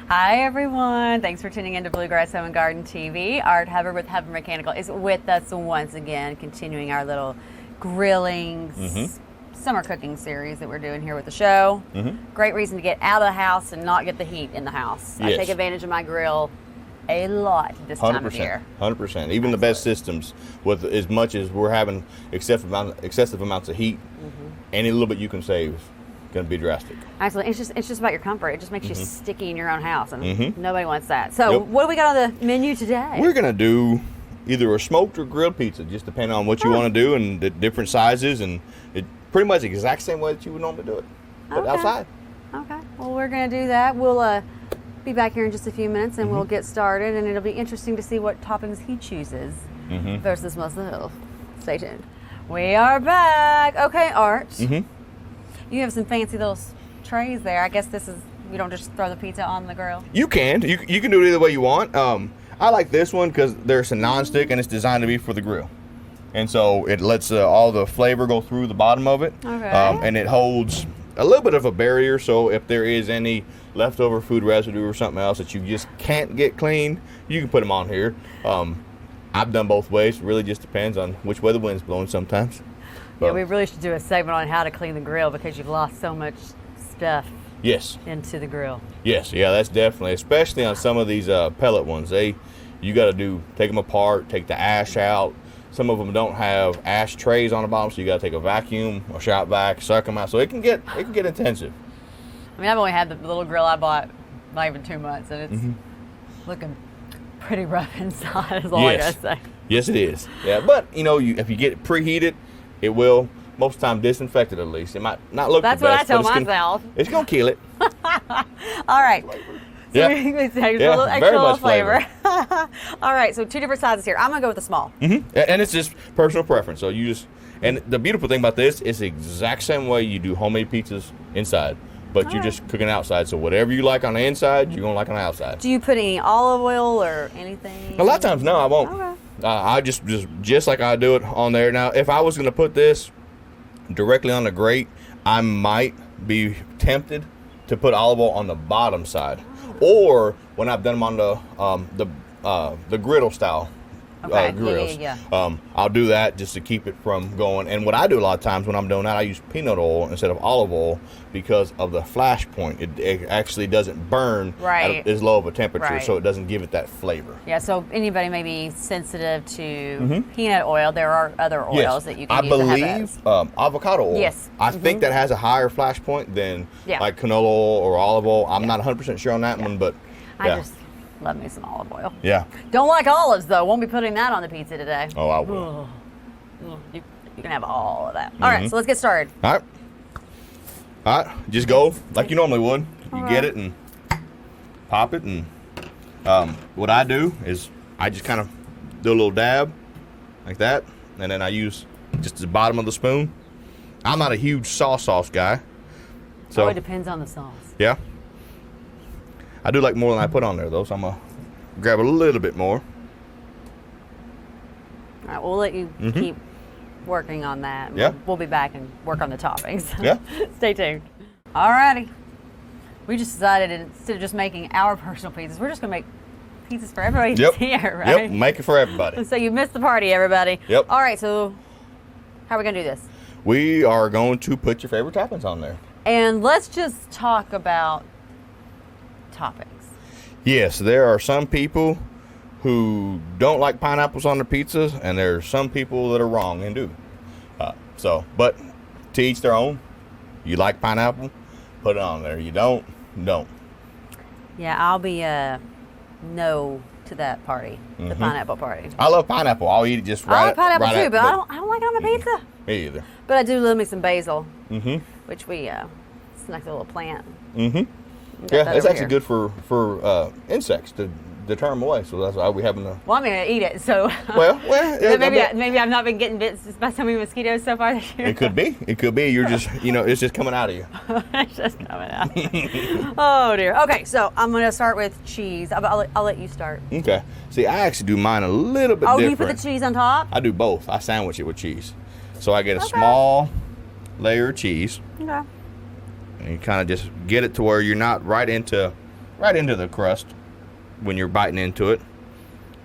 Hi everyone, thanks for tuning in to Bluegrass Home and Garden TV. Art Hubbard with Hubbard Mechanical is with us once again, continuing our little grilling summer cooking series that we're doing here with the show. Great reason to get out of the house and not get the heat in the house. Yes. I take advantage of my grill a lot this time of year. 100%. Even the best systems, with as much as we're having excessive amounts of heat, any little bit you can save is going to be drastic. Absolutely. It's just about your comfort. It just makes you sticky in your own house, and nobody wants that. So what do we got on the menu today? We're going to do either a smoked or grilled pizza, just depending on what you want to do and the different sizes, and it pretty much the exact same way that you would normally do it, but outside. Okay. Well, we're going to do that. We'll be back here in just a few minutes, and we'll get started, and it'll be interesting to see what toppings he chooses versus myself. Stay tuned. We are back. Okay, Art. You have some fancy little trays there. I guess this is, you don't just throw the pizza on the grill. You can. You can do it either way you want. I like this one because there's a non-stick and it's designed to be for the grill. And so it lets all the flavor go through the bottom of it. Okay. And it holds a little bit of a barrier, so if there is any leftover food residue or something else that you just can't get clean, you can put them on here. I've done both ways. It really just depends on which way the wind's blowing sometimes. Yeah, we really should do a segment on how to clean the grill because you've lost so much stuff into the grill. Yes, yeah, that's definitely, especially on some of these pellet ones. You got to take them apart, take the ash out. Some of them don't have ash trays on the bottom, so you got to take a vacuum or shop vac, suck them out. So it can get intensive. I mean, I've only had the little grill I bought not even 2 months, and it's looking pretty rough inside. Is all I gotta say. Yes, it is. Yeah, but if you get it preheated, it will most of the time disinfect it at least. It might not look That's the best. That's what I tell myself. It's gonna kill it. All right. So Yeah. a little extra flavor. All right, so 2 different sizes here. I'm gonna go with the small. And it's just personal preference. So and the beautiful thing about this is the exact same way you do homemade pizzas inside, but you're just cooking outside. So whatever you like on the inside, you're gonna like on the outside. Do you put any olive oil or anything? A lot of times, no, I won't. Okay. I just like I do it on there. Now, if I was gonna put this directly on the grate, I might be tempted to put olive oil on the bottom side, or when I've done them on the griddle style grills. I'll do that just to keep it from going. And what I do a lot of times when I'm doing that, I use peanut oil instead of olive oil because of the flash point. It actually doesn't burn at as low of a temperature, so it doesn't give it that flavor. Yeah, so anybody may be sensitive to peanut oil. There are other oils that you can use. I believe avocado oil. Yes. I think that has a higher flash point than like canola oil or olive oil. I'm not 100% sure on that one, but I just love me some olive oil. Yeah. Don't like olives, though. Won't be putting that on the pizza today. Oh, I will. You can have all of that. All right, so let's get started. All right. Just go like you normally would. You get it and pop it. And what I do is I just kind of do a little dab like that. And then I use just the bottom of the spoon. I'm not a huge sauce guy. So it depends on the sauce. Yeah. I do like more than I put on there, though, so I'm going to grab a little bit more. All right, we'll let you keep working on that. Yeah. We'll be back and work on the toppings. Yeah. Stay tuned. All righty. We just decided instead of just making our personal pizzas, we're just going to make pizzas for everybody that's here, right? Yep, make it for everybody. So you missed the party, everybody. Yep. All right, so how are we going to do this? We are going to put your favorite toppings on there. And let's just talk about toppings. Yes, there are some people who don't like pineapples on their pizzas, and there are some people that are wrong and do. But to each their own. You like pineapple, put it on there. You don't. Yeah, I'll be no to that party, the pineapple party. I love pineapple. I'll eat it just right. I love pineapple too, but I don't like it on the pizza. Me either. But I do love me some basil, which we snuck a little plant. Yeah, it's actually good for insects to deter them away. So that's why we having a. Well, I'm gonna eat it. So. Well, maybe I've not been getting bit by so many mosquitoes so far this year. It could be. You're just, it's just coming out of you. It's just coming out. Oh dear. Okay, so I'm gonna start with cheese. I'll let you start. Okay. See, I actually do mine a little bit different. Oh, you put the cheese on top? I do both. I sandwich it with cheese. So I get a small layer of cheese. Okay. And you kind of just get it to where you're not right into right into the crust when you're biting into it.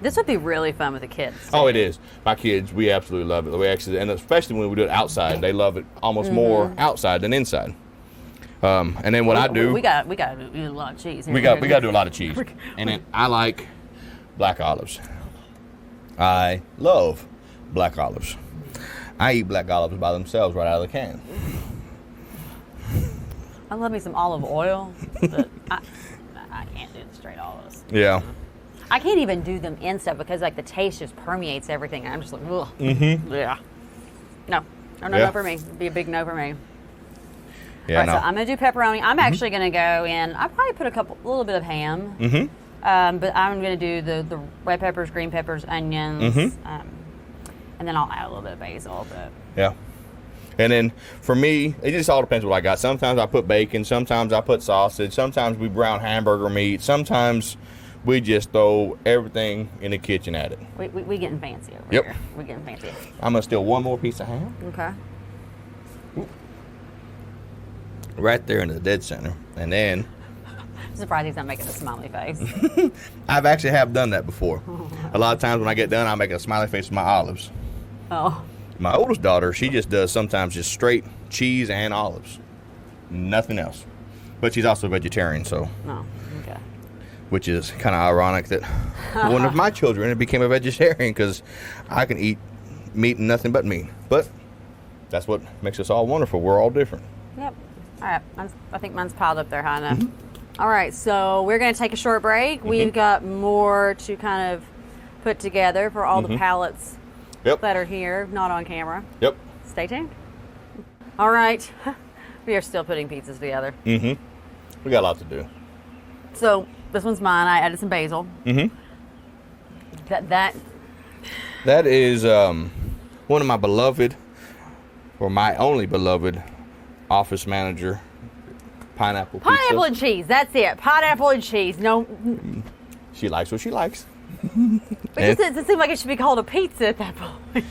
This would be really fun with the kids. Oh, it is. My kids, we absolutely love it. We actually, and especially when we do it outside, they love it almost more outside than inside. And then what I do, we got to do a lot of cheese. we got to do a lot of cheese. And then I like black olives. I love black olives. I eat black olives by themselves right out of the can. I love me some olive oil, but I can't do the straight olives. Yeah. I can't even do them in stuff because like the taste just permeates everything. I'm just like, ugh. Yeah. No for me. It'd be a big no for me. Yeah, All right, so I'm gonna do pepperoni. I'm actually gonna go in. I'll probably put a little bit of ham. But I'm gonna do the red peppers, green peppers, onions, and then I'll add a little bit of basil. But yeah. And then for me, it just all depends what I got. Sometimes I put bacon. Sometimes I put sausage. Sometimes we brown hamburger meat. Sometimes we just throw everything in the kitchen at it. We getting fancy over Yep. here. We're getting fancy. I'm going to steal one more piece of ham. Okay. Right there in the dead center. And then I'm surprised he's not making a smiley face. I've actually have done that before. A lot of times when I get done, I make a smiley face with my olives. Oh. My oldest daughter, she just does sometimes just straight cheese and olives. Nothing else. But she's also a vegetarian, so. No. Okay. Which is kind of ironic that one of my children became a vegetarian because I can eat meat and nothing but meat. But that's what makes us all wonderful. We're all different. Yep. All right. I think mine's piled up there high enough. All right. So we're going to take a short break. We've got more to kind of put together for all the pallets that are here, not on camera. Yep. Stay tuned. All right. We are still putting pizzas together. We got a lot to do. So this one's mine. I added some basil. That is one of my beloved, or my only beloved, office manager pineapple pizza. Pineapple and cheese. That's it. Pineapple and cheese. No. She likes what she likes. It doesn't seem like it should be called a pizza at that point.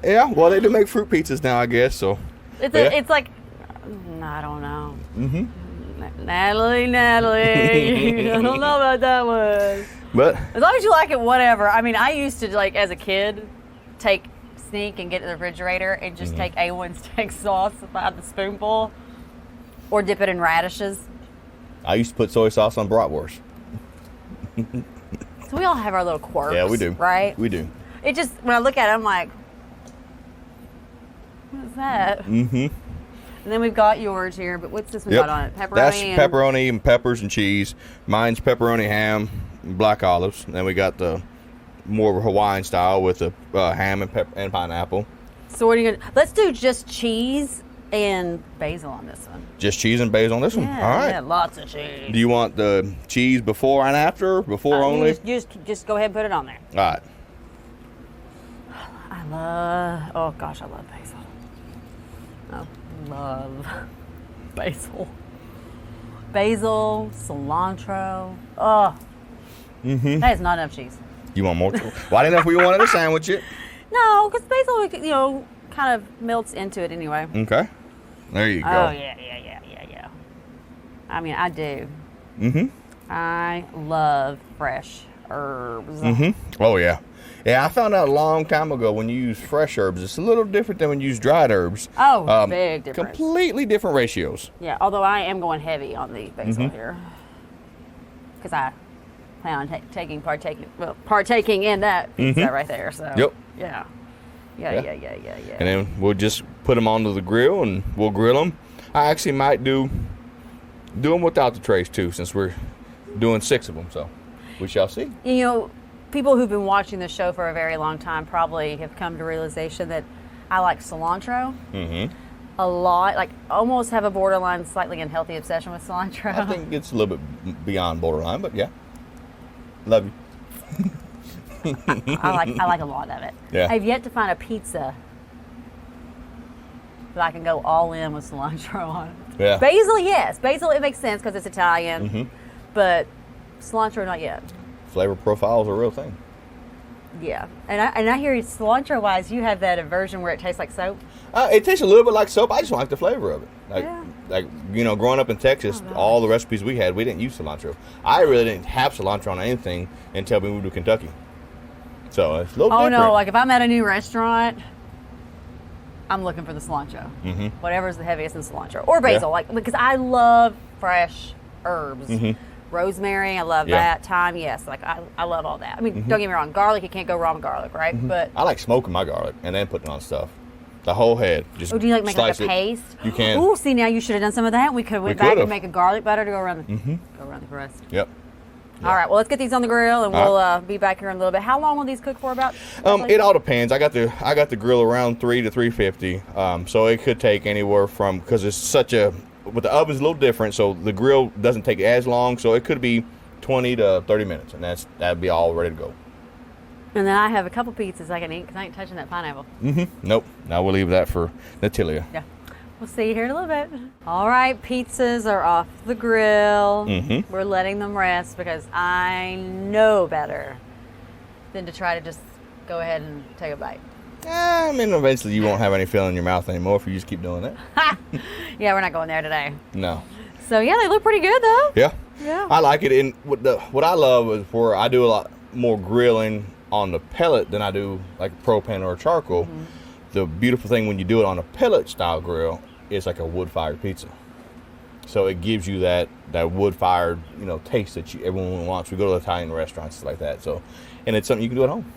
Yeah, well, they do make fruit pizzas now, I guess. So it's like, I don't know. Natalie, I don't know about that one. But as long as you like it, whatever. I mean, I used to, like, as a kid, sneak and get to the refrigerator and just take A1 steak sauce by the spoonful, or dip it in radishes. I used to put soy sauce on bratwurst. So we all have our little quirks. Yeah, we do. Right? We do. It just, when I look at it, I'm like, what is that? And then we've got yours here, but what's this one got on it? Pepperoni. That's pepperoni and peppers and cheese. Mine's pepperoni, ham, black olives. And then we got the more Hawaiian style with the ham and pineapple. So what are you gonna? Let's do just cheese and basil on this one. Just cheese and basil on this one. Yeah, all right. Yeah, lots of cheese. Do you want the cheese before and after? Before only? Just go ahead and put it on there. All right. I love basil. I love basil. Basil, cilantro. Oh. That is not enough cheese. You want more? Well, I didn't know if we wanted to sandwich it. No, because basil, kind of melts into it anyway. Okay. There you go. Oh, yeah. I mean, I do. I love fresh herbs. Oh, yeah. Yeah, I found out a long time ago when you use fresh herbs, it's a little different than when you use dried herbs. Oh, big difference. Completely different ratios. Yeah, although I am going heavy on the basil here. Because I plan on partaking in that pizza right there. So, Yep. Yeah. And then we'll just put them onto the grill and we'll grill them. I actually might do them without the trays too, since we're doing 6 of them. So we shall see. People who've been watching the show for a very long time probably have come to realization that I like cilantro a lot. Like, almost have a borderline, slightly unhealthy obsession with cilantro. I think it's a little bit beyond borderline, but yeah. Love you. I like a lot of it. Yeah. I've yet to find a pizza that I can go all in with cilantro on. Yeah. Basil, yes. Basil, it makes sense because it's Italian. But cilantro, not yet. Flavor profile is a real thing. Yeah, and I hear cilantro wise, you have that aversion where it tastes like soap. It tastes a little bit like soap. I just don't like the flavor of it. Yeah. Like growing up in Texas, all the recipes we had, we didn't use cilantro. I really didn't have cilantro on anything until we moved to Kentucky. So it's a little different. No, like if I'm at a new restaurant, I'm looking for the cilantro. Mm-hmm. Whatever's the heaviest in cilantro. Or basil, because I love fresh herbs. Mm-hmm. Rosemary, I love that. Thyme, yes. Like I love all that. I mean, don't get me wrong, garlic, you can't go wrong with garlic, right? But I like smoking my garlic and then putting on stuff. The whole head. Just do you like make like a slice it. paste? You can. Ooh, see, now you should have done some of that. We could have went back and make a garlic butter to go around the crust. Yep. All right, well, let's get these on the grill, and we'll be back here in a little bit. How long will these cook for about? It all depends. I got the grill around 3 to 350, so it could take anywhere from, because it's such a, but the oven's a little different, so the grill doesn't take as long, so it could be 20 to 30 minutes, and that'd be all ready to go. And then I have a couple pizzas I can eat because I ain't touching that pineapple. Nope. Now we'll leave that for Natalia. Yeah. We'll see you here in a little bit. All right, pizzas are off the grill. We're letting them rest because I know better than to try to just go ahead and take a bite. I mean, eventually you won't have any feeling in your mouth anymore if you just keep doing that. Yeah, we're not going there today. No. So, yeah, they look pretty good, though. Yeah. Yeah. I like it. And what I love is where I do a lot more grilling on the pellet than I do like a propane or a charcoal. The beautiful thing when you do it on a pellet style grill is like a wood-fired pizza. So it gives you that wood-fired, taste that everyone wants. We go to Italian restaurants like that. So, and it's something you can do at home.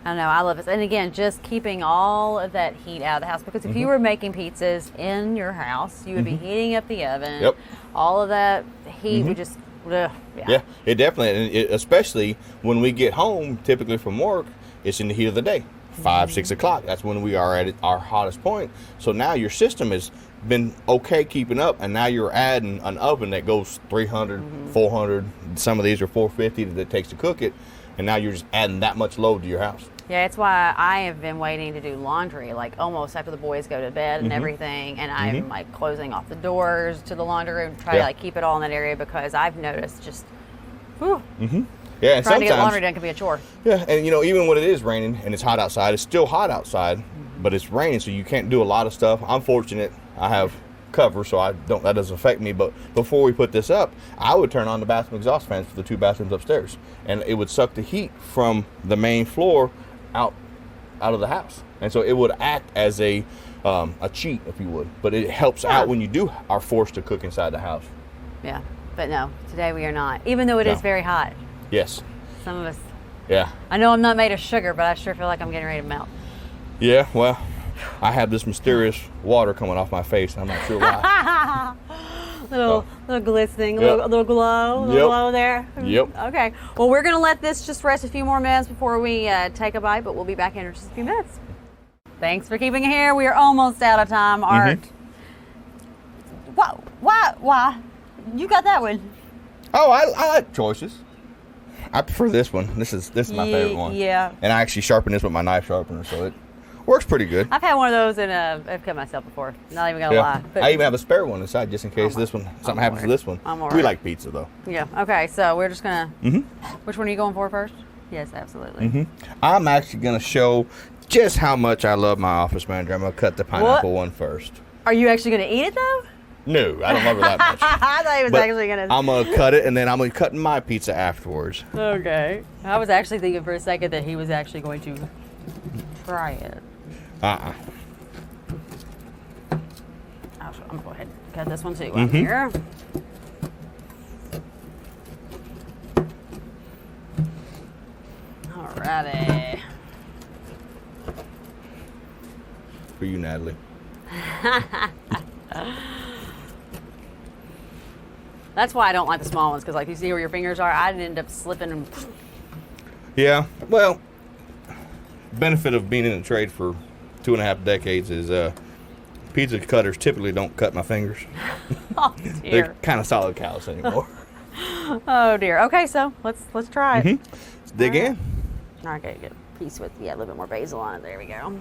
I know, I love it. And again, just keeping all of that heat out of the house, because if you were making pizzas in your house, you would be heating up the oven. Yep. All of that heat would just, yeah, it definitely, and especially when we get home, typically from work, it's in the heat of the day, 5, 6 o'clock. That's when we are at our hottest point. So now your system has been okay keeping up, and now you're adding an oven that goes 300, 400. Some of these are 450 that it takes to cook it, and now you're just adding that much load to your house. Yeah, it's why I have been waiting to do laundry, like almost after the boys go to bed and everything, and I'm like closing off the doors to the laundry room, try to like keep it all in that area, because I've noticed just, whew, yeah, and trying to get laundry done can be a chore. Yeah, and even when it is raining and it's hot outside, it's still hot outside, but it's raining, so you can't do a lot of stuff. I'm fortunate I have cover, so that doesn't affect me. But before we put this up, I would turn on the bathroom exhaust fans for the 2 bathrooms upstairs, and it would suck the heat from the main floor out of the house, and so it would act as a cheat, if you would. But it helps out when you are forced to cook inside the house. Yeah, but no, today we are not. Even though it is very hot. Yes. Some of us. Yeah. I know I'm not made of sugar, but I sure feel like I'm getting ready to melt. Yeah. Well, I have this mysterious water coming off my face. I'm not sure why. little glistening, little glow there. Yep. Okay. Well, we're gonna let this just rest a few more minutes before we take a bite, but we'll be back in just a few minutes. Thanks for keeping it here. We are almost out of time, Art. Why? You got that one. Oh, I like choices. I prefer this one. This is my favorite one. Yeah. And I actually sharpen this with my knife sharpener, so it works pretty good. I've had one of those, and I've cut myself before. Not even gonna lie. But I even have a spare one inside just in case something happens to this one. We like pizza though. Yeah. Okay. So we're just gonna. Which one are you going for first? Yes, absolutely. I'm actually gonna show just how much I love my office manager. I'm gonna cut the pineapple one first. Are you actually gonna eat it though? No, I don't love her that much. I thought he was actually gonna. I'm gonna cut it, and then I'm gonna cut my pizza afterwards. Okay. I was actually thinking for a second that he was actually going to try it. I'm gonna go ahead and cut this one too up here. Alrighty. For you, Natalie. That's why I don't like the small ones, because like you see where your fingers are, I'd end up slipping and. Yeah, well, benefit of being in the trade for 2.5 decades is pizza cutters typically don't cut my fingers. Oh dear. They're kind of solid callous anymore. Oh dear. Okay, so let's try it. Let's dig in. All right, get a piece with a little bit more basil on it. There we go.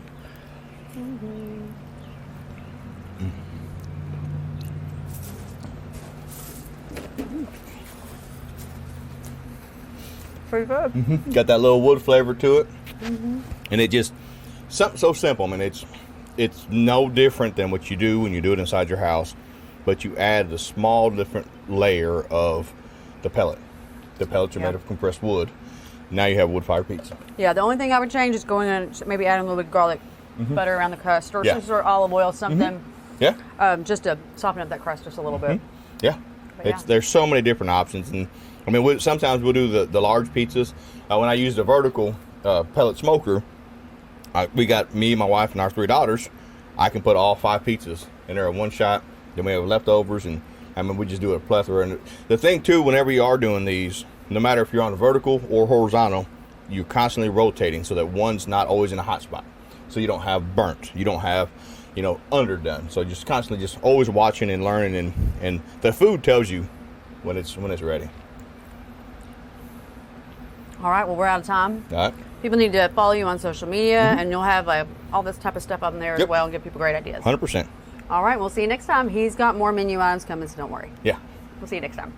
Pretty good. Got that little wood flavor to it. And it just, something so simple. I mean, it's no different than what you do when you do it inside your house, but you add the small different layer of the pellet. The pellets are made of compressed wood. Now you have wood-fired pizza. Yeah, the only thing I would change is going in, maybe adding a little bit of garlic butter around the crust, or some sort of olive oil, something. Yeah. Just to soften up that crust just a little bit. Yeah. Yeah. There's so many different options. And I mean, sometimes we'll do the large pizzas. When I use the vertical pellet smoker, we got me, my wife, and our 3 daughters. I can put all 5 pizzas in there in one shot. Then we have leftovers, and I mean, we just do a plethora. And the thing too, whenever you are doing these, no matter if you're on a vertical or horizontal, you're constantly rotating so that one's not always in a hot spot. So you don't have burnt, you don't have, underdone. So just constantly, just always watching and learning, and the food tells you when it's ready. All right, well, we're out of time. All right. People need to follow you on social media, and you'll have all this type of stuff up in there as well, and give people great ideas. 100%. All right, we'll see you next time. He's got more menu items coming, so don't worry. Yeah. We'll see you next time.